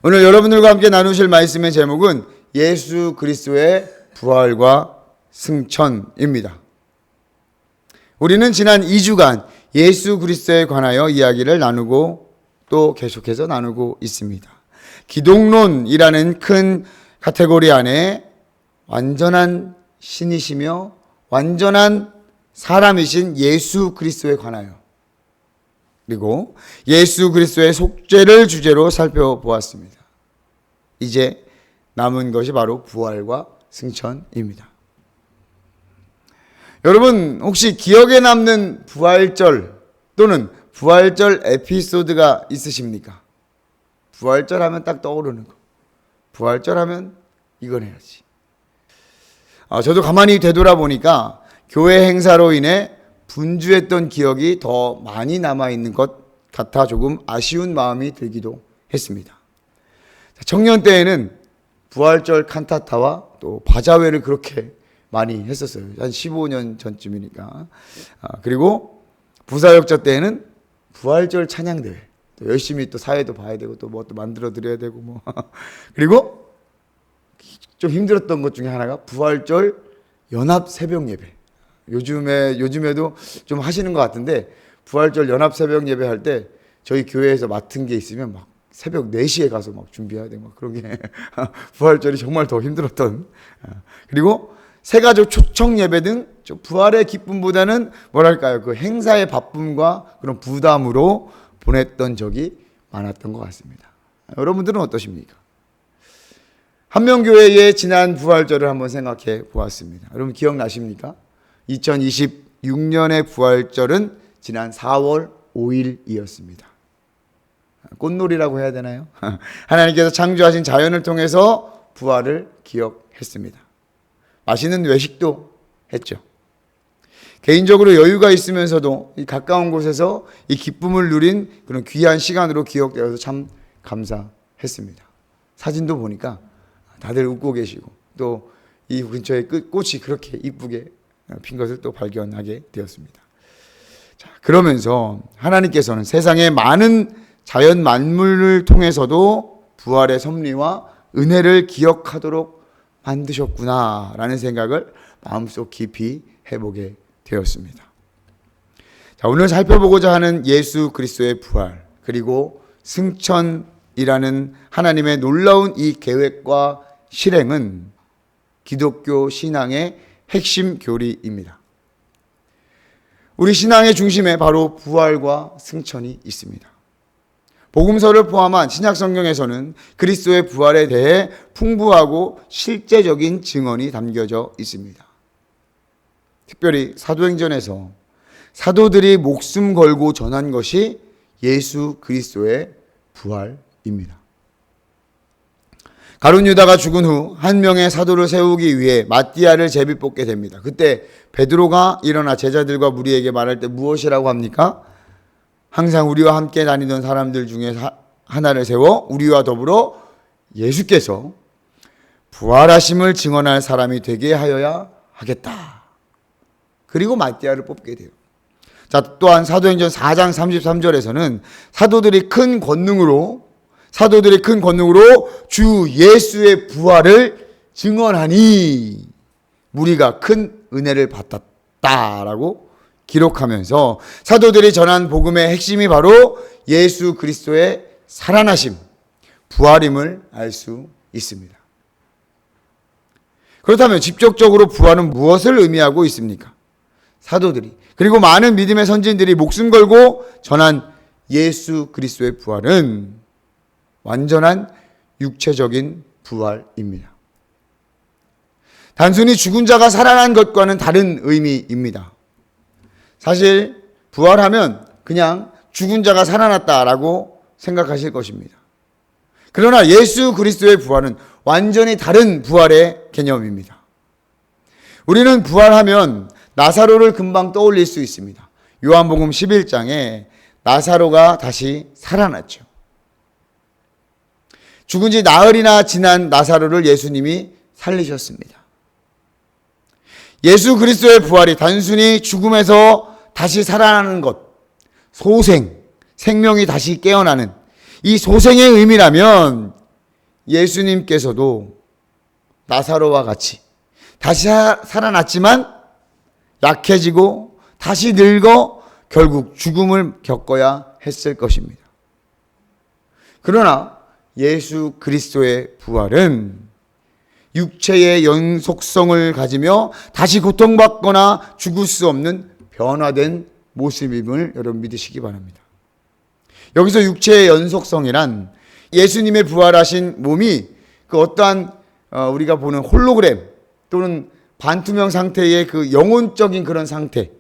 오늘 여러분들과 함께 나누실 말씀의 제목은 예수 그리스도의 부활과 승천입니다. 우리는 지난 2주간 예수 그리스도에 관하여 이야기를 나누고 또 계속해서 나누고 있습니다. 기독론이라는 큰 카테고리 안에 완전한 신이시며 완전한 사람이신 예수 그리스도에 관하여, 그리고 예수 그리스도의 속죄를 주제로 살펴보았습니다. 이제 남은 것이 바로 부활과 승천입니다. 여러분, 혹시 기억에 남는 부활절 또는 부활절 에피소드가 있으십니까? 부활절 하면 딱 떠오르는 거. 부활절 하면 이건 해야지. 저도 가만히 되돌아보니까 교회 행사로 인해 분주했던 기억이 더 많이 남아있는 것 같아 조금 아쉬운 마음이 들기도 했습니다. 청년 때에는 부활절 칸타타와 또 바자회를 그렇게 많이 했었어요. 한 15년 전쯤이니까. 그리고 부사역자 때에는 부활절 찬양대회. 또 열심히 또 사회도 봐야 되고 또 뭐 또 만들어 드려야 되고 뭐. 그리고 좀 힘들었던 것 중에 하나가 부활절 연합 새벽 예배. 요즘에도 좀 하시는 것 같은데, 부활절 연합 새벽 예배 할 때 저희 교회에서 맡은 게 있으면 막 새벽 4시에 가서 막 준비해야 되고 막 그런 게 부활절이 정말 더 힘들었던. 그리고 새가족 초청 예배 등 부활의 기쁨보다는 뭐랄까요, 그 행사의 바쁨과 그런 부담으로 보냈던 적이 많았던 것 같습니다. 여러분들은 어떠십니까? 한명교회의 지난 부활절을 한번 생각해 보았습니다. 여러분 기억나십니까? 2026년의 부활절은 지난 4월 5일이었습니다. 꽃놀이라고 해야 되나요? 하나님께서 창조하신 자연을 통해서 부활을 기억했습니다. 맛있는 외식도 했죠. 개인적으로 여유가 있으면서도 이 가까운 곳에서 이 기쁨을 누린 그런 귀한 시간으로 기억되어서 참 감사했습니다. 사진도 보니까 다들 웃고 계시고 또 이 근처에 꽃이 그렇게 이쁘게 핀 것을 또 발견하게 되었습니다. 자, 그러면서 하나님께서는 세상의 많은 자연 만물을 통해서도 부활의 섭리와 은혜를 기억하도록 만드셨구나라는 생각을 마음속 깊이 해보게 되었습니다. 자, 오늘 살펴보고자 하는 예수 그리스도의 부활 그리고 승천이라는 하나님의 놀라운 이 계획과 실행은 기독교 신앙의 핵심 교리입니다. 우리 신앙의 중심에 바로 부활과 승천이 있습니다. 복음서를 포함한 신약 성경에서는 그리스도의 부활에 대해 풍부하고 실제적인 증언이 담겨져 있습니다. 특별히 사도행전에서 사도들이 목숨 걸고 전한 것이 예수 그리스도의 부활입니다. 가룟 유다가 죽은 후 한 명의 사도를 세우기 위해 마띠아를 제비 뽑게 됩니다. 그때 베드로가 일어나 제자들과 무리에게 말할 때 무엇이라고 합니까? 항상 우리와 함께 다니던 사람들 중에 하나를 세워 우리와 더불어 예수께서 부활하심을 증언할 사람이 되게 하여야 하겠다. 그리고 마띠아를 뽑게 돼요. 자, 또한 사도행전 4장 33절에서는 사도들이 큰 권능으로 주 예수의 부활을 증언하니 무리가 큰 은혜를 받았다라고 기록하면서 사도들이 전한 복음의 핵심이 바로 예수 그리스도의 살아나심, 부활임을 알 수 있습니다. 그렇다면 직접적으로 부활은 무엇을 의미하고 있습니까? 사도들이 그리고 많은 믿음의 선진들이 목숨 걸고 전한 예수 그리스도의 부활은 완전한 육체적인 부활입니다. 단순히 죽은 자가 살아난 것과는 다른 의미입니다. 사실 부활하면 그냥 죽은 자가 살아났다라고 생각하실 것입니다. 그러나 예수 그리스도의 부활은 완전히 다른 부활의 개념입니다. 우리는 부활하면 나사로를 금방 떠올릴 수 있습니다. 요한복음 11장에 나사로가 다시 살아났죠. 죽은 지 나흘이나 지난 나사로를 예수님이 살리셨습니다. 예수 그리스도의 부활이 단순히 죽음에서 다시 살아나는 것, 소생, 생명이 다시 깨어나는 이 소생의 의미라면 예수님께서도 나사로와 같이 다시 살아났지만 약해지고 다시 늙어 결국 죽음을 겪어야 했을 것입니다. 그러나 예수 그리스도의 부활은 육체의 연속성을 가지며 다시 고통받거나 죽을 수 없는 변화된 모습임을 여러분 믿으시기 바랍니다. 여기서 육체의 연속성이란 예수님의 부활하신 몸이 그 어떠한 우리가 보는 홀로그램 또는 반투명 상태의 그 영혼적인 그런 상태,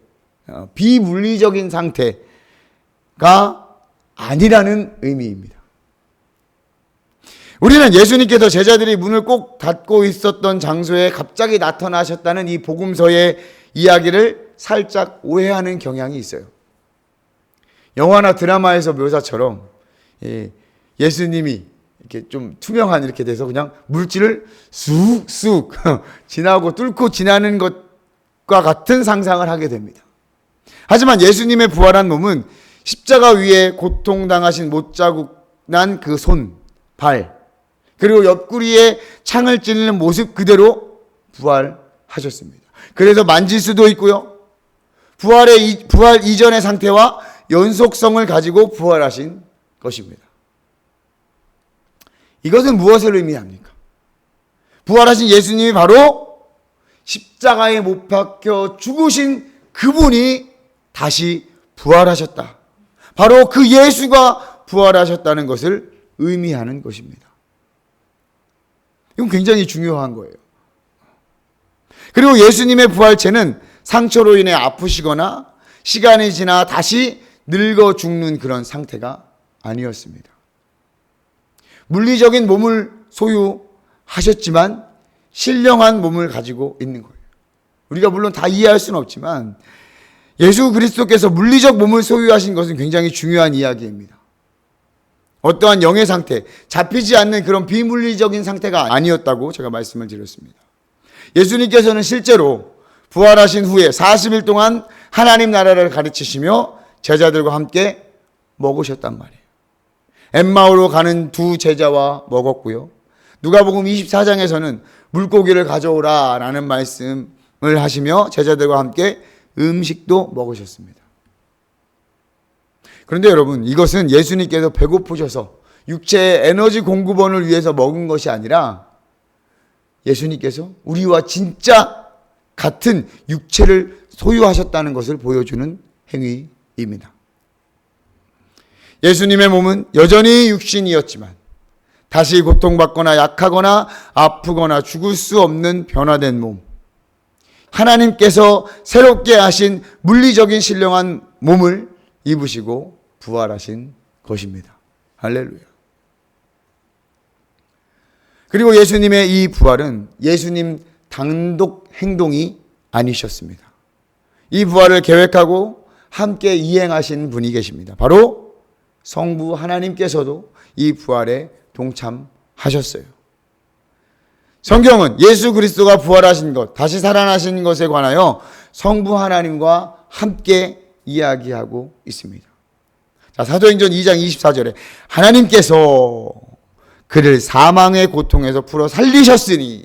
비물리적인 상태가 아니라는 의미입니다. 우리는 예수님께서 제자들이 문을 꼭 닫고 있었던 장소에 갑자기 나타나셨다는 이 복음서의 이야기를 살짝 오해하는 경향이 있어요. 영화나 드라마에서 묘사처럼 예수님이 이렇게 좀 투명한 이렇게 돼서 그냥 물질을 쑥쑥 지나고 뚫고 지나는 것과 같은 상상을 하게 됩니다. 하지만 예수님의 부활한 몸은 십자가 위에 고통당하신 못자국 난 그 손, 발, 그리고 옆구리에 창을 찌르는 모습 그대로 부활하셨습니다. 그래서 만질 수도 있고요. 부활 이전의 상태와 연속성을 가지고 부활하신 것입니다. 이것은 무엇을 의미합니까? 부활하신 예수님이 바로 십자가에 못 박혀 죽으신 그분이 다시 부활하셨다. 바로 그 예수가 부활하셨다는 것을 의미하는 것입니다. 이건 굉장히 중요한 거예요. 그리고 예수님의 부활체는 상처로 인해 아프시거나 시간이 지나 다시 늙어 죽는 그런 상태가 아니었습니다. 물리적인 몸을 소유하셨지만 신령한 몸을 가지고 있는 거예요. 우리가 물론 다 이해할 수는 없지만 예수 그리스도께서 물리적 몸을 소유하신 것은 굉장히 중요한 이야기입니다. 어떠한 영의 상태, 잡히지 않는 그런 비물리적인 상태가 아니었다고 제가 말씀을 드렸습니다. 예수님께서는 실제로 부활하신 후에 40일 동안 하나님 나라를 가르치시며 제자들과 함께 먹으셨단 말이에요. 엠마오로 가는 두 제자와 먹었고요. 누가복음 24장에서는 물고기를 가져오라 라는 말씀을 하시며 제자들과 함께 음식도 먹으셨습니다. 그런데 여러분, 이것은 예수님께서 배고프셔서 육체의 에너지 공급원을 위해서 먹은 것이 아니라 예수님께서 우리와 진짜 같은 육체를 소유하셨다는 것을 보여주는 행위입니다. 예수님의 몸은 여전히 육신이었지만 다시 고통받거나 약하거나 아프거나 죽을 수 없는 변화된 몸, 하나님께서 새롭게 하신 물리적인 신령한 몸을 입으시고 부활하신 것입니다. 할렐루야. 그리고 예수님의 이 부활은 예수님 단독 행동이 아니셨습니다. 이 부활을 계획하고 함께 이행하신 분이 계십니다. 바로 성부 하나님께서도 이 부활에 동참하셨어요. 성경은 예수 그리스도가 부활하신 것, 다시 살아나신 것에 관하여 성부 하나님과 함께 이야기하고 있습니다. 자, 사도행전 2장 24절에 하나님께서 그를 사망의 고통에서 풀어 살리셨으니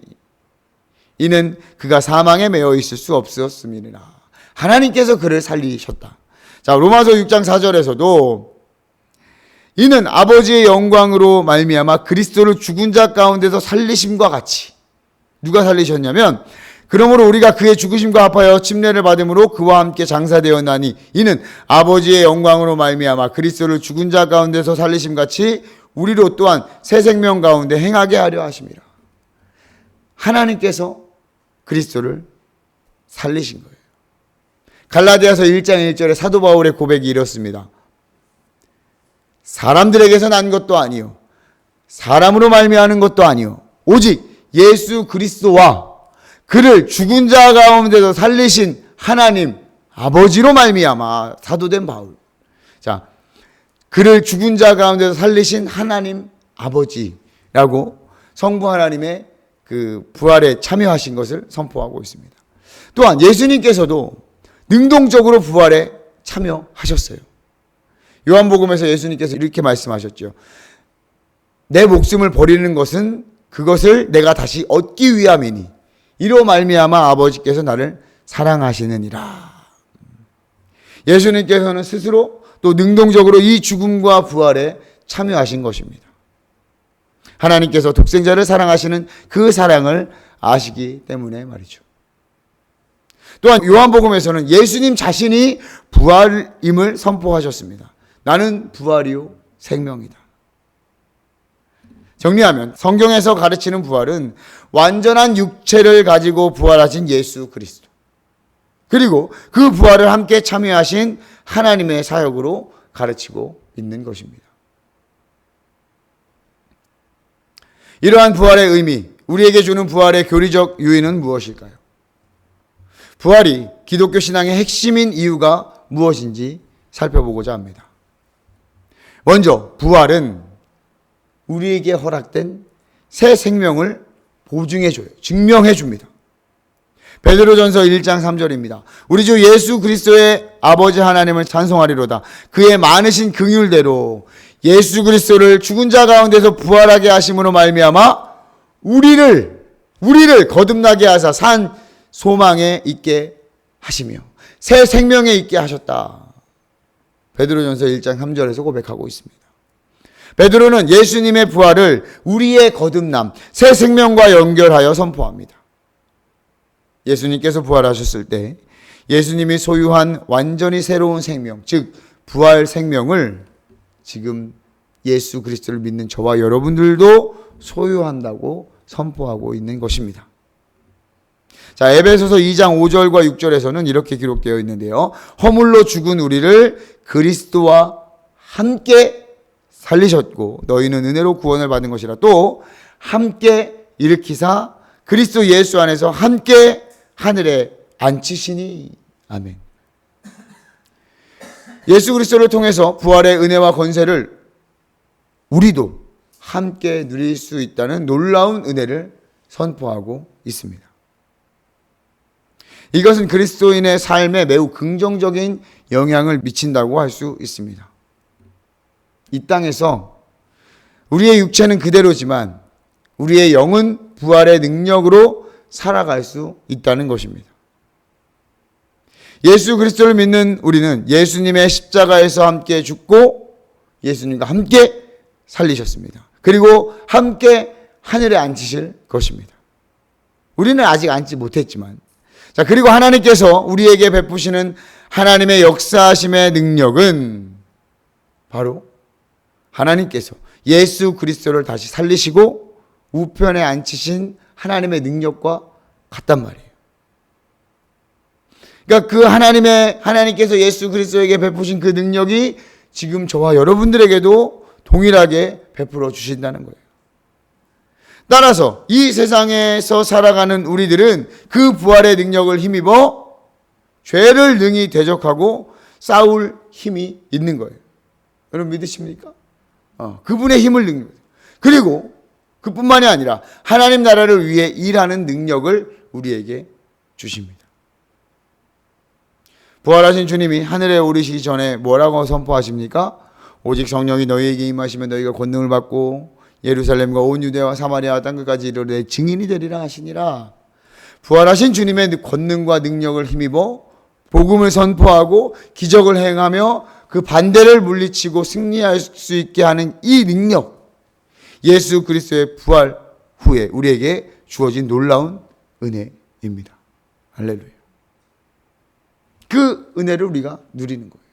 이는 그가 사망에 매여 있을 수 없었음이니라. 하나님께서 그를 살리셨다. 자, 로마서 6장 4절에서도 이는 아버지의 영광으로 말미암아 그리스도를 죽은 자 가운데서 살리심과 같이, 누가 살리셨냐면 그러므로 우리가 그의 죽으심과 합하여 침례를 받음으로 그와 함께 장사되었나니 이는 아버지의 영광으로 말미암아 그리스도를 죽은 자 가운데서 살리심 같이 우리로 또한 새 생명 가운데 행하게 하려 하심이라. 하나님께서 그리스도를 살리신 거예요. 갈라디아서 1장 1절에 사도 바울의 고백이 이렇습니다. 사람들에게서 난 것도 아니요 사람으로 말미암는 것도 아니요 오직 예수 그리스도와 그를 죽은 자 가운데서 살리신 하나님 아버지로 말미암아 사도된 바울. 자, 그를 죽은 자 가운데서 살리신 하나님 아버지라고 성부 하나님의 그 부활에 참여하신 것을 선포하고 있습니다. 또한 예수님께서도 능동적으로 부활에 참여하셨어요. 요한복음에서 예수님께서 이렇게 말씀하셨죠. 내 목숨을 버리는 것은 그것을 내가 다시 얻기 위함이니 이로 말미암아 아버지께서 나를 사랑하시느니라. 예수님께서는 스스로 또 능동적으로 이 죽음과 부활에 참여하신 것입니다. 하나님께서 독생자를 사랑하시는 그 사랑을 아시기 때문에 말이죠. 또한 요한복음에서는 예수님 자신이 부활임을 선포하셨습니다. 나는 부활이요 생명이다. 정리하면 성경에서 가르치는 부활은 완전한 육체를 가지고 부활하신 예수 그리스도, 그리고 그 부활을 함께 참여하신 하나님의 사역으로 가르치고 있는 것입니다. 이러한 부활의 의미, 우리에게 주는 부활의 교리적 유의는 무엇일까요? 부활이 기독교 신앙의 핵심인 이유가 무엇인지 살펴보고자 합니다. 먼저 부활은 우리에게 허락된 새 생명을 보증해줘요. 증명해줍니다. 베드로전서 1장 3절입니다. 우리 주 예수 그리스도의 아버지 하나님을 찬송하리로다. 그의 많으신 긍휼대로 예수 그리스도를 죽은 자 가운데서 부활하게 하심으로 말미암아 우리를 거듭나게 하사 산 소망에 있게 하시며 새 생명에 있게 하셨다. 베드로전서 1장 3절에서 고백하고 있습니다. 베드로는 예수님의 부활을 우리의 거듭남, 새 생명과 연결하여 선포합니다. 예수님께서 부활하셨을 때 예수님이 소유한 완전히 새로운 생명, 즉 부활 생명을 지금 예수 그리스도를 믿는 저와 여러분들도 소유한다고 선포하고 있는 것입니다. 자, 에베소서 2장 5절과 6절에서는 이렇게 기록되어 있는데요. 허물로 죽은 우리를 그리스도와 함께 살리셨고 너희는 은혜로 구원을 받은 것이라. 또 함께 일으키사 그리스도 예수 안에서 함께 하늘에 앉히시니. 아멘. 예수 그리스도를 통해서 부활의 은혜와 권세를 우리도 함께 누릴 수 있다는 놀라운 은혜를 선포하고 있습니다. 이것은 그리스도인의 삶에 매우 긍정적인 영향을 미친다고 할 수 있습니다. 이 땅에서 우리의 육체는 그대로지만 우리의 영은 부활의 능력으로 살아갈 수 있다는 것입니다. 예수 그리스도를 믿는 우리는 예수님의 십자가에서 함께 죽고 예수님과 함께 살리셨습니다. 그리고 함께 하늘에 앉히실 것입니다. 우리는 아직 앉지 못했지만, 자, 그리고 하나님께서 우리에게 베푸시는 하나님의 역사하심의 능력은 바로 하나님께서 예수 그리스도를 다시 살리시고 우편에 앉히신 하나님의 능력과 같단 말이에요. 그러니까 그 하나님께서 예수 그리스도에게 베푸신 그 능력이 지금 저와 여러분들에게도 동일하게 베풀어 주신다는 거예요. 따라서 이 세상에서 살아가는 우리들은 그 부활의 능력을 힘입어 죄를 능히 대적하고 싸울 힘이 있는 거예요. 여러분 믿으십니까? 그분의 힘을 느끼는 거예요. 그리고 그뿐만이 아니라 하나님 나라를 위해 일하는 능력을 우리에게 주십니다. 부활하신 주님이 하늘에 오르시기 전에 뭐라고 선포하십니까? 오직 성령이 너희에게 임하시면 너희가 권능을 받고 예루살렘과 온 유대와 사마리아와 땅끝까지 이르러 내 증인이 되리라 하시니라. 부활하신 주님의 권능과 능력을 힘입어 복음을 선포하고 기적을 행하며 그 반대를 물리치고 승리할 수 있게 하는 이 능력, 예수 그리스도의 부활 후에 우리에게 주어진 놀라운 은혜입니다. 할렐루야. 그 은혜를 우리가 누리는 거예요.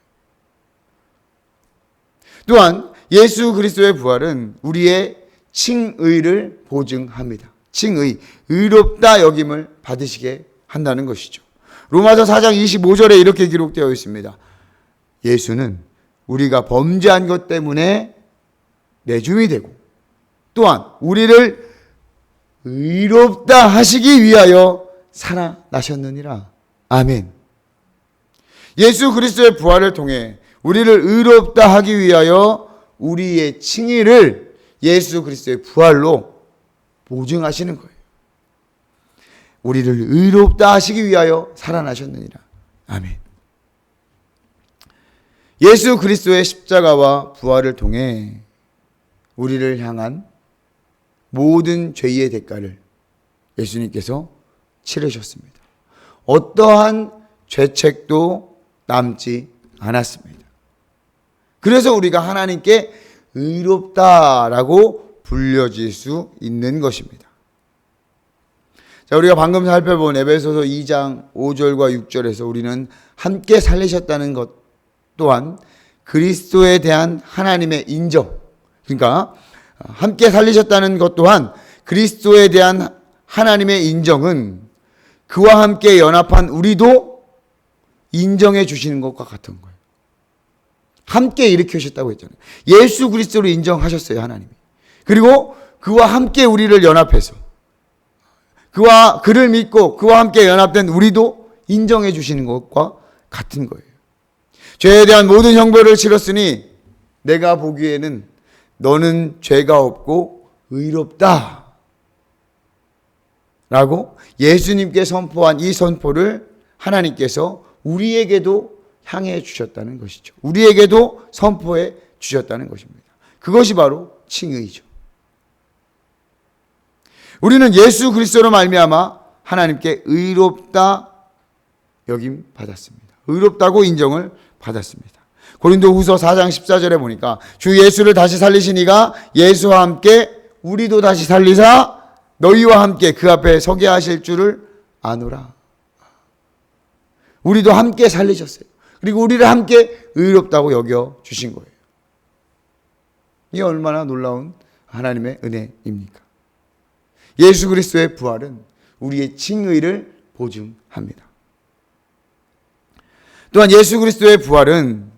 또한 예수 그리스도의 부활은 우리의 칭의를 보증합니다. 칭의, 의롭다 여김을 받으시게 한다는 것이죠. 로마서 4장 25절에 이렇게 기록되어 있습니다. 예수는 우리가 범죄한 것 때문에 내줌이 되고 또한 우리를 의롭다 하시기 위하여 살아나셨느니라. 아멘. 예수 그리스도의 부활을 통해 우리를 의롭다 하기 위하여 우리의 칭의를 예수 그리스도의 부활로 보증하시는 거예요. 우리를 의롭다 하시기 위하여 살아나셨느니라. 아멘. 예수 그리스도의 십자가와 부활을 통해 우리를 향한 모든 죄의 대가를 예수님께서 치르셨습니다. 어떠한 죄책도 남지 않았습니다. 그래서 우리가 하나님께 의롭다라고 불려질 수 있는 것입니다. 자, 우리가 방금 살펴본 에베소서 2장 5절과 6절에서 우리는 함께 살리셨다는 것 또한 그리스도에 대한 하나님의 인정, 그러니까 함께 살리셨다는 것 또한 그리스도에 대한 하나님의 인정은 그와 함께 연합한 우리도 인정해 주시는 것과 같은 거예요. 함께 일으키셨다고 했잖아요. 예수 그리스도를 인정하셨어요, 하나님이. 그리고 그와 함께 우리를 연합해서 그를 믿고 그와 함께 연합된 우리도 인정해 주시는 것과 같은 거예요. 죄에 대한 모든 형벌을 치렀으니 내가 보기에는 너는 죄가 없고 의롭다 라고 예수님께 선포한 이 선포를 하나님께서 우리에게도 향해 주셨다는 것이죠. 우리에게도 선포해 주셨다는 것입니다. 그것이 바로 칭의죠. 우리는 예수 그리스도로 말미암아 하나님께 의롭다 여김 받았습니다. 의롭다고 인정을 받았습니다. 고린도후서 4장 14절에 보니까 주 예수를 다시 살리신 이가 예수와 함께 우리도 다시 살리사 너희와 함께 그 앞에 서게 하실 줄을 아노라. 우리도 함께 살리셨어요. 그리고 우리를 함께 의롭다고 여겨 주신 거예요. 이게 얼마나 놀라운 하나님의 은혜입니까? 예수 그리스도의 부활은 우리의 칭의를 보증합니다. 또한 예수 그리스도의 부활은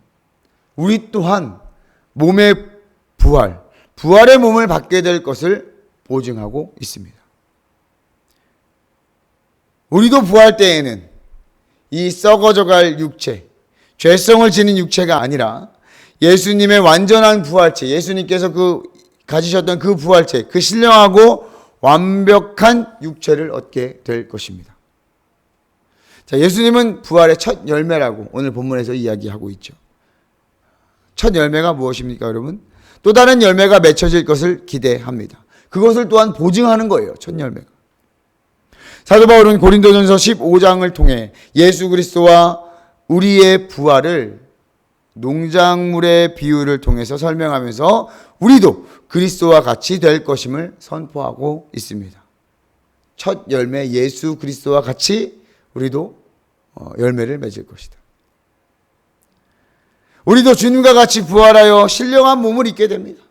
우리 또한 몸의 부활의 몸을 받게 될 것을 보증하고 있습니다. 우리도 부활 때에는 이 썩어져갈 육체, 죄성을 지닌 육체가 아니라 예수님의 완전한 부활체, 예수님께서 가지셨던 그 부활체, 그 신령하고 완벽한 육체를 얻게 될 것입니다. 자, 예수님은 부활의 첫 열매라고 오늘 본문에서 이야기하고 있죠. 첫 열매가 무엇입니까, 여러분? 또 다른 열매가 맺혀질 것을 기대합니다. 그것을 또한 보증하는 거예요, 첫 열매가. 사도 바울은 고린도전서 15장을 통해 예수 그리스도와 우리의 부활을 농작물의 비유를 통해서 설명하면서 우리도 그리스도와 같이 될 것임을 선포하고 있습니다. 첫 열매 예수 그리스도와 같이 우리도 열매를 맺을 것이다. 우리도 주님과 같이 부활하여 신령한 몸을 입게 됩니다.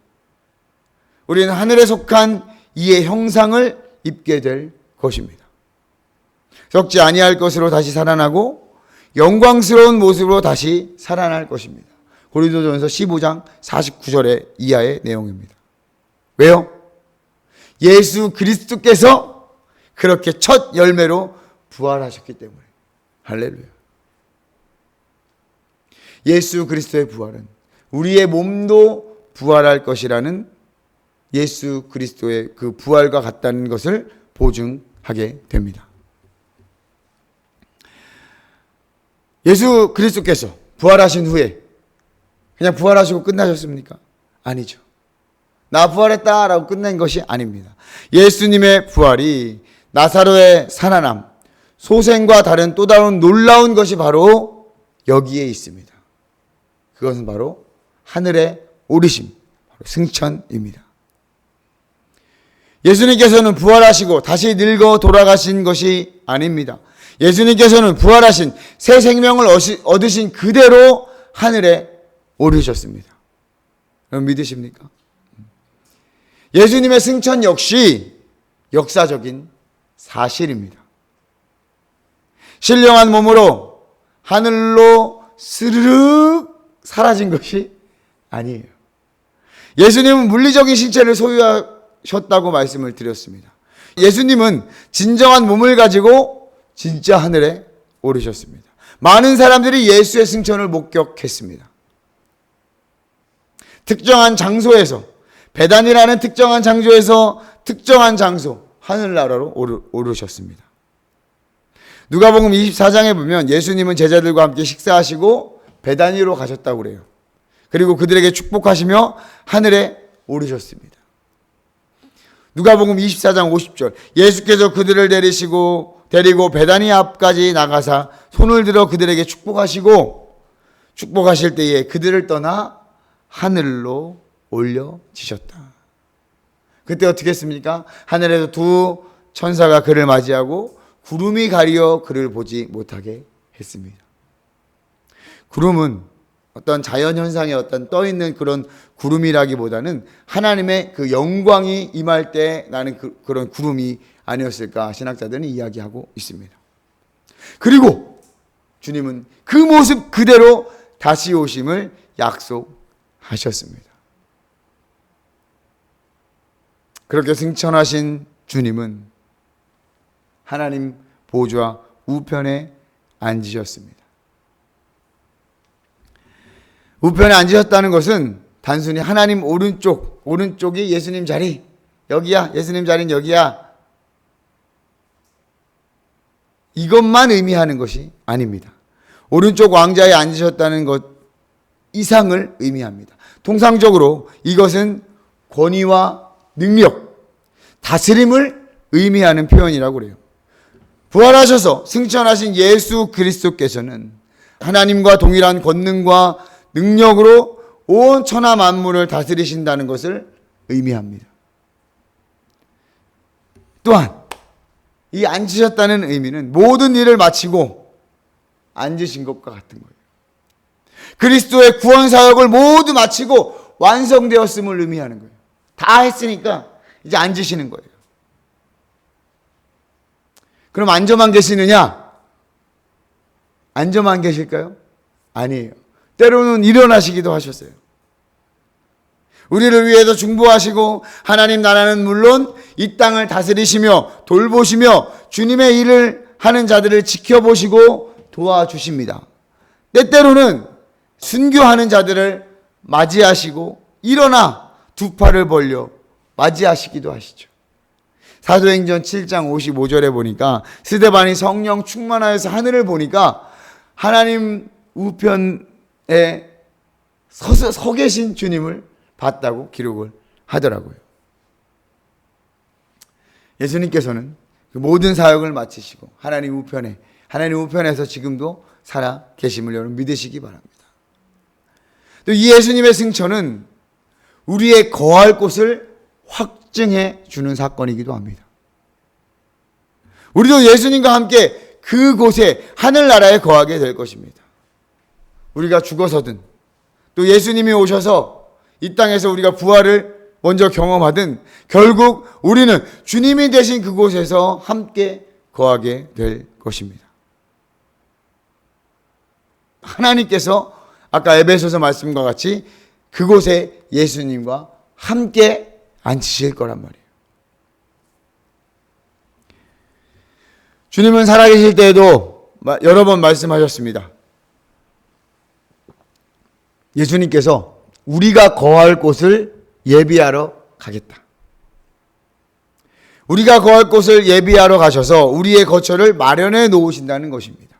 우리는 하늘에 속한 이의 형상을 입게 될 것입니다. 썩지 아니할 것으로 다시 살아나고 영광스러운 모습으로 다시 살아날 것입니다. 고린도전서 15장 49절의 이하의 내용입니다. 왜요? 예수 그리스도께서 그렇게 첫 열매로 부활하셨기 때문에. 할렐루야. 예수 그리스도의 부활은 우리의 몸도 부활할 것이라는 예수 그리스도의 그 부활과 같다는 것을 보증하게 됩니다. 예수 그리스도께서 부활하신 후에 그냥 부활하시고 끝나셨습니까? 아니죠. 나 부활했다라고 끝낸 것이 아닙니다. 예수님의 부활이 나사로의 살아남, 소생과 다른 또 다른 놀라운 것이 바로 여기에 있습니다. 그것은 바로 하늘에 오르심, 바로 승천입니다. 예수님께서는 부활하시고 다시 늙어 돌아가신 것이 아닙니다. 예수님께서는 부활하신 새 생명을 얻으신 그대로 하늘에 오르셨습니다. 여러분 믿으십니까? 예수님의 승천 역시 역사적인 사실입니다. 신령한 몸으로 하늘로 스르륵 사라진 것이 아니에요. 예수님은 물리적인 신체를 소유하셨다고 말씀을 드렸습니다. 예수님은 진정한 몸을 가지고 진짜 하늘에 오르셨습니다. 많은 사람들이 예수의 승천을 목격했습니다. 특정한 장소에서, 베단이라는 특정한 장소에서 특정한 장소, 하늘나라로 오르셨습니다. 누가복음 24장에 보면 예수님은 제자들과 함께 식사하시고 베다니로 가셨다고 그래요. 그리고 그들에게 축복하시며 하늘에 오르셨습니다. 누가복음 24장 50절 예수께서 그들을 데리고 베다니 앞까지 나가사 손을 들어 그들에게 축복하실 때에 그들을 떠나 하늘로 올려지셨다. 그때 어떻게 했습니까? 하늘에서 두 천사가 그를 맞이하고 구름이 가리어 그를 보지 못하게 했습니다. 구름은 어떤 자연현상에 어떤 떠있는 그런 구름이라기보다는 하나님의 그 영광이 임할 때 나는 그런 구름이 아니었을까 신학자들은 이야기하고 있습니다. 그리고 주님은 그 모습 그대로 다시 오심을 약속하셨습니다. 그렇게 승천하신 주님은 하나님 보좌 우편에 앉으셨습니다. 우편에 앉으셨다는 것은 단순히 하나님 오른쪽이 예수님 자리, 여기야, 예수님 자리는 여기야, 이것만 의미하는 것이 아닙니다. 오른쪽 왕자에 앉으셨다는 것 이상을 의미합니다. 통상적으로 이것은 권위와 능력, 다스림을 의미하는 표현이라고 그래요. 부활하셔서 승천하신 예수 그리스도께서는 하나님과 동일한 권능과 능력으로 온 천하 만물을 다스리신다는 것을 의미합니다. 또한 이 앉으셨다는 의미는 모든 일을 마치고 앉으신 것과 같은 거예요. 그리스도의 구원 사역을 모두 마치고 완성되었음을 의미하는 거예요. 다 했으니까 이제 앉으시는 거예요. 그럼 앉아만 계시느냐? 앉아만 계실까요? 아니에요. 때로는 일어나시기도 하셨어요. 우리를 위해서 중보하시고 하나님 나라는 물론 이 땅을 다스리시며 돌보시며 주님의 일을 하는 자들을 지켜보시고 도와주십니다. 때때로는 순교하는 자들을 맞이하시고 일어나 두 팔을 벌려 맞이하시기도 하시죠. 사도행전 7장 55절에 보니까 스데반이 성령 충만하여서 하늘을 보니까 하나님 우편에 서 계신 주님을 봤다고 기록을 하더라고요. 예수님께서는 그 모든 사역을 마치시고 하나님 우편에서 지금도 살아 계심을 여러분 믿으시기 바랍니다. 또 이 예수님의 승천은 우리의 거할 곳을 확증해 주는 사건이기도 합니다. 우리도 예수님과 함께 그곳에 하늘나라에 거하게 될 것입니다. 우리가 죽어서든 또 예수님이 오셔서 이 땅에서 우리가 부활을 먼저 경험하든 결국 우리는 주님이 되신 그곳에서 함께 거하게 될 것입니다. 하나님께서 아까 에베소서 말씀과 같이 그곳에 예수님과 함께 앉히실 거란 말이에요. 주님은 살아계실 때에도 여러 번 말씀하셨습니다. 예수님께서 우리가 거할 곳을 예비하러 가겠다. 우리가 거할 곳을 예비하러 가셔서 우리의 거처를 마련해 놓으신다는 것입니다.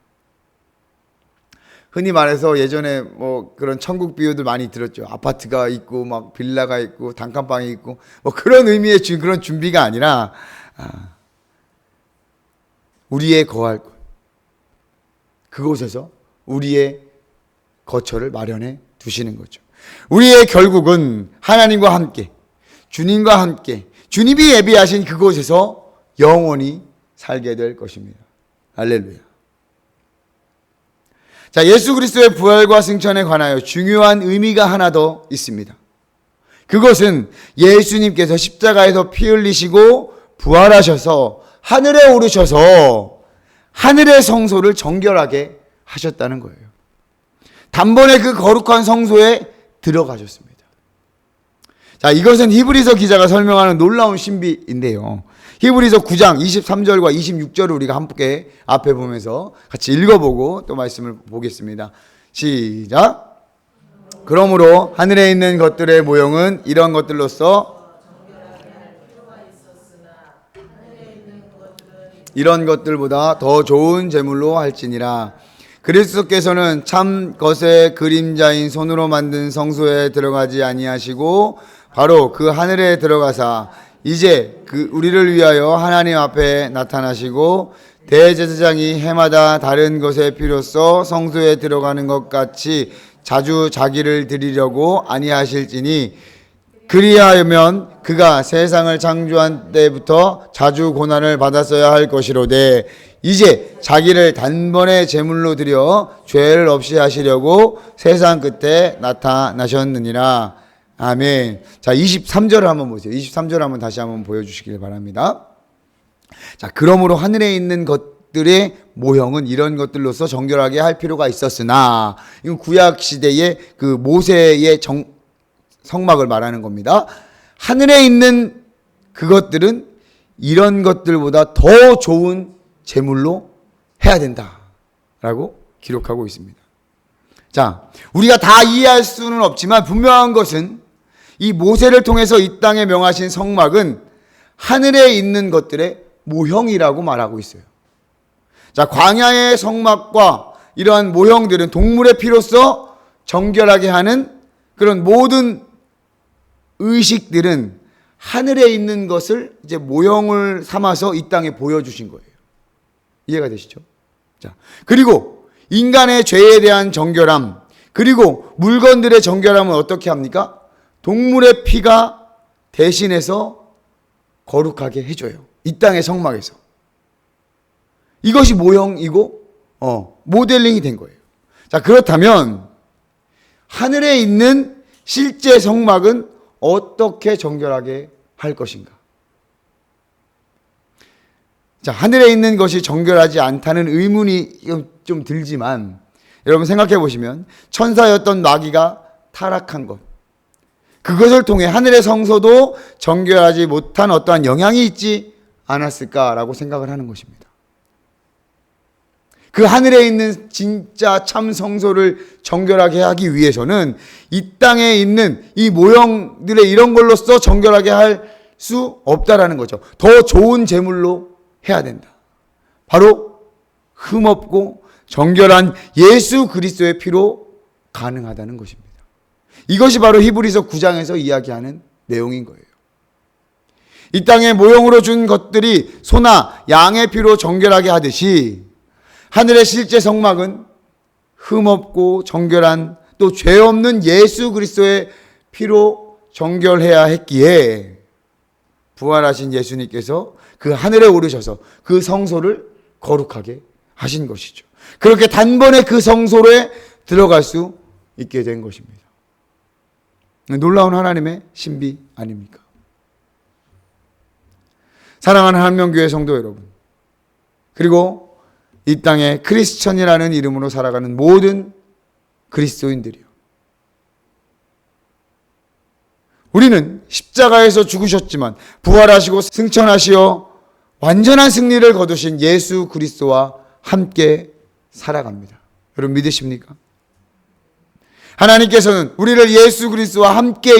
흔히 말해서 예전에 뭐 그런 천국 비유들 많이 들었죠. 아파트가 있고 막 빌라가 있고 단칸방이 있고 뭐 그런 의미의 그런 준비가 아니라 우리의 거할 곳, 그곳에서 우리의 거처를 마련해 두시는 거죠. 우리의 결국은 하나님과 함께, 주님과 함께, 주님이 예비하신 그곳에서 영원히 살게 될 것입니다. 할렐루야. 자, 예수 그리스도의 부활과 승천에 관하여 중요한 의미가 하나 더 있습니다. 그것은 예수님께서 십자가에서 피 흘리시고 부활하셔서 하늘에 오르셔서 하늘의 성소를 정결하게 하셨다는 거예요. 단번에 그 거룩한 성소에 들어가셨습니다. 자, 이것은 히브리서 기자가 설명하는 놀라운 신비인데요. 히브리서 9장 23절과 26절을 우리가 함께 앞에 보면서 같이 읽어보고 또 말씀을 보겠습니다. 시작. 그러므로 하늘에 있는 것들의 모형은 이런 것들로서 이런 것들보다 더 좋은 제물로 할지니라. 그리스도께서는 참 것의 그림자인 손으로 만든 성소에 들어가지 아니하시고 바로 그 하늘에 들어가사 이제 그 우리를 위하여 하나님 앞에 나타나시고 대제사장이 해마다 다른 것에 비로소 성소에 들어가는 것 같이 자주 자기를 드리려고 아니하실지니 그리하면 그가 세상을 창조한 때부터 자주 고난을 받았어야 할 것이로되 이제 자기를 단번에 제물로 드려 죄를 없이 하시려고 세상 끝에 나타나셨느니라. 아멘. 자, 23절을 한번 보세요. 23절 한번 다시 한번 보여주시길 바랍니다. 자, 그러므로 하늘에 있는 것들의 모형은 이런 것들로서 정결하게 할 필요가 있었으나, 이건 구약 시대의 그 모세의 성막을 말하는 겁니다. 하늘에 있는 그것들은 이런 것들보다 더 좋은 제물로 해야 된다라고 기록하고 있습니다. 자, 우리가 다 이해할 수는 없지만 분명한 것은 이 모세를 통해서 이 땅에 명하신 성막은 하늘에 있는 것들의 모형이라고 말하고 있어요. 자, 광야의 성막과 이러한 모형들은 동물의 피로써 정결하게 하는 그런 모든 의식들은 하늘에 있는 것을 이제 모형을 삼아서 이 땅에 보여주신 거예요. 이해가 되시죠? 자, 그리고 인간의 죄에 대한 정결함, 그리고 물건들의 정결함은 어떻게 합니까? 동물의 피가 대신해서 거룩하게 해줘요. 이 땅의 성막에서. 이것이 모형이고, 모델링이 된 거예요. 자, 그렇다면, 하늘에 있는 실제 성막은 어떻게 정결하게 할 것인가? 자, 하늘에 있는 것이 정결하지 않다는 의문이 좀 들지만, 여러분 생각해 보시면, 천사였던 마귀가 타락한 것, 그것을 통해 하늘의 성소도 정결하지 못한 어떠한 영향이 있지 않았을까라고 생각을 하는 것입니다. 그 하늘에 있는 진짜 참 성소를 정결하게 하기 위해서는 이 땅에 있는 이 모형들의 이런 걸로써 정결하게 할 수 없다라는 거죠. 더 좋은 제물로 해야 된다. 바로 흠없고 정결한 예수 그리스도의 피로 가능하다는 것입니다. 이것이 바로 히브리서 9장에서 이야기하는 내용인 거예요. 이 땅에 모형으로 준 것들이 소나 양의 피로 정결하게 하듯이 하늘의 실제 성막은 흠없고 정결한 또 죄 없는 예수 그리스도의 피로 정결해야 했기에 부활하신 예수님께서 그 하늘에 오르셔서 그 성소를 거룩하게 하신 것이죠. 그렇게 단번에 그 성소에 들어갈 수 있게 된 것입니다. 놀라운 하나님의 신비 아닙니까? 사랑하는 한명교회 성도 여러분, 그리고 이 땅에 크리스천이라는 이름으로 살아가는 모든 그리스도인들이요, 우리는 십자가에서 죽으셨지만 부활하시고 승천하시어 완전한 승리를 거두신 예수 그리스도와 함께 살아갑니다. 여러분 믿으십니까? 하나님께서는 우리를 예수 그리스도와 함께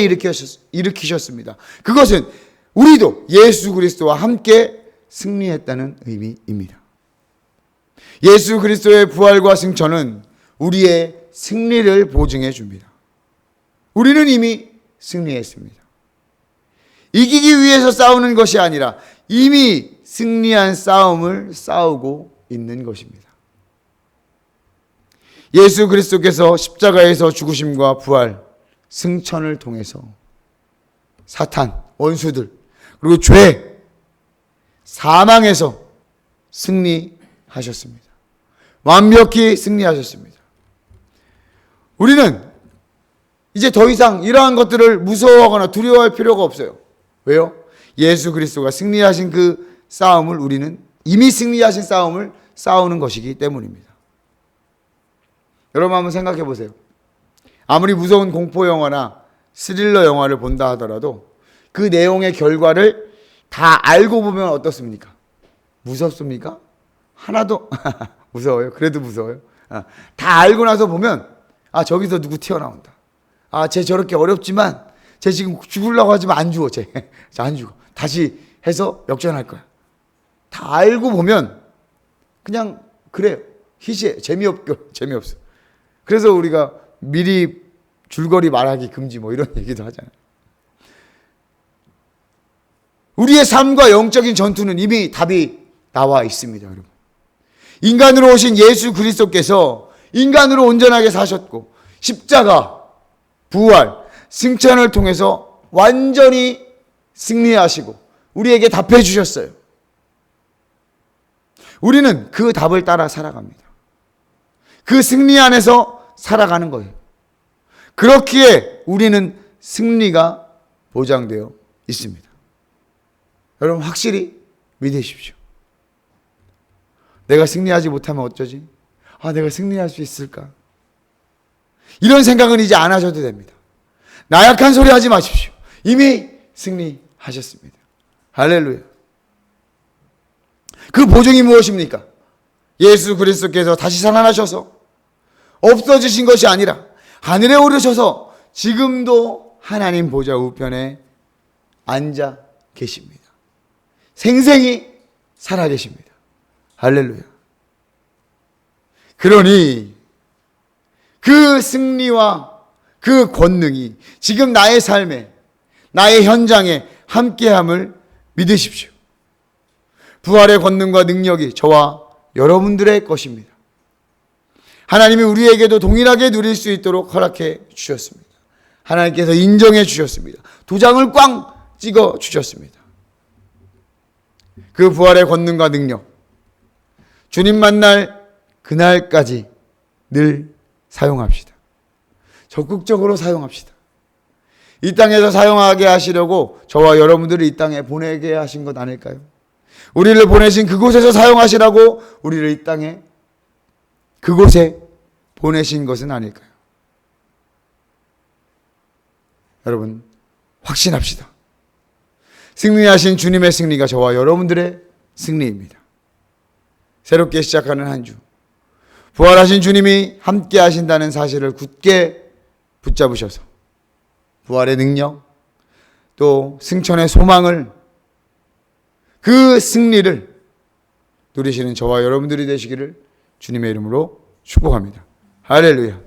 일으키셨습니다. 그것은 우리도 예수 그리스도와 함께 승리했다는 의미입니다. 예수 그리스도의 부활과 승천은 우리의 승리를 보증해 줍니다. 우리는 이미 승리했습니다. 이기기 위해서 싸우는 것이 아니라 이미 승리한 싸움을 싸우고 있는 것입니다. 예수 그리스도께서 십자가에서 죽으심과 부활, 승천을 통해서 사탄, 원수들, 그리고 죄, 사망에서 승리하셨습니다. 완벽히 승리하셨습니다. 우리는 이제 더 이상 이러한 것들을 무서워하거나 두려워할 필요가 없어요. 왜요? 예수 그리스도가 승리하신 그 싸움을 우리는 이미 승리하신 싸움을 싸우는 것이기 때문입니다. 여러분 한번 생각해 보세요. 아무리 무서운 공포 영화나 스릴러 영화를 본다 하더라도 그 내용의 결과를 다 알고 보면 어떻습니까? 무섭습니까? 하나도 무서워요. 그래도 무서워요. 다 알고 나서 보면 저기서 누구 튀어나온다. 쟤 저렇게 어렵지만 쟤 지금 죽으려고 하지만 안 죽어. 쟤 안 죽어. 다시 해서 역전할 거야. 다 알고 보면 그냥 그래요. 희시해. 재미없어. 그래서 우리가 미리 줄거리 말하기 금지 뭐 이런 얘기도 하잖아요. 우리의 삶과 영적인 전투는 이미 답이 나와 있습니다, 여러분. 인간으로 오신 예수 그리스도께서 인간으로 온전하게 사셨고 십자가, 부활, 승천을 통해서 완전히 승리하시고 우리에게 답해 주셨어요. 우리는 그 답을 따라 살아갑니다. 그 승리 안에서 살아가는 거예요. 그렇기에 우리는 승리가 보장되어 있습니다. 여러분 확실히 믿으십시오. 내가 승리하지 못하면 어쩌지? 내가 승리할 수 있을까? 이런 생각은 이제 안 하셔도 됩니다. 나약한 소리 하지 마십시오. 이미 승리하셨습니다. 할렐루야. 그 보증이 무엇입니까? 예수 그리스도께서 다시 살아나셔서 없어지신 것이 아니라 하늘에 오르셔서 지금도 하나님 보좌 우편에 앉아 계십니다. 생생히 살아 계십니다. 할렐루야. 그러니 그 승리와 그 권능이 지금 나의 삶에, 나의 현장에 함께함을 믿으십시오. 부활의 권능과 능력이 저와 여러분들의 것입니다. 하나님이 우리에게도 동일하게 누릴 수 있도록 허락해 주셨습니다. 하나님께서 인정해 주셨습니다. 도장을 꽝 찍어 주셨습니다. 그 부활의 권능과 능력, 주님 만날 그날까지 늘 사용합시다. 적극적으로 사용합시다. 이 땅에서 사용하게 하시려고 저와 여러분들을 이 땅에 보내게 하신 것 아닐까요? 우리를 보내신 그곳에서 사용하시라고 우리를 이 땅에 그곳에 보내신 것은 아닐까요? 여러분 확신합시다. 승리하신 주님의 승리가 저와 여러분들의 승리입니다. 새롭게 시작하는 한 주, 부활하신 주님이 함께 하신다는 사실을 굳게 붙잡으셔서 부활의 능력, 또 승천의 소망을, 그 승리를 누리시는 저와 여러분들이 되시기를 주님의 이름으로 축복합니다. 할렐루야.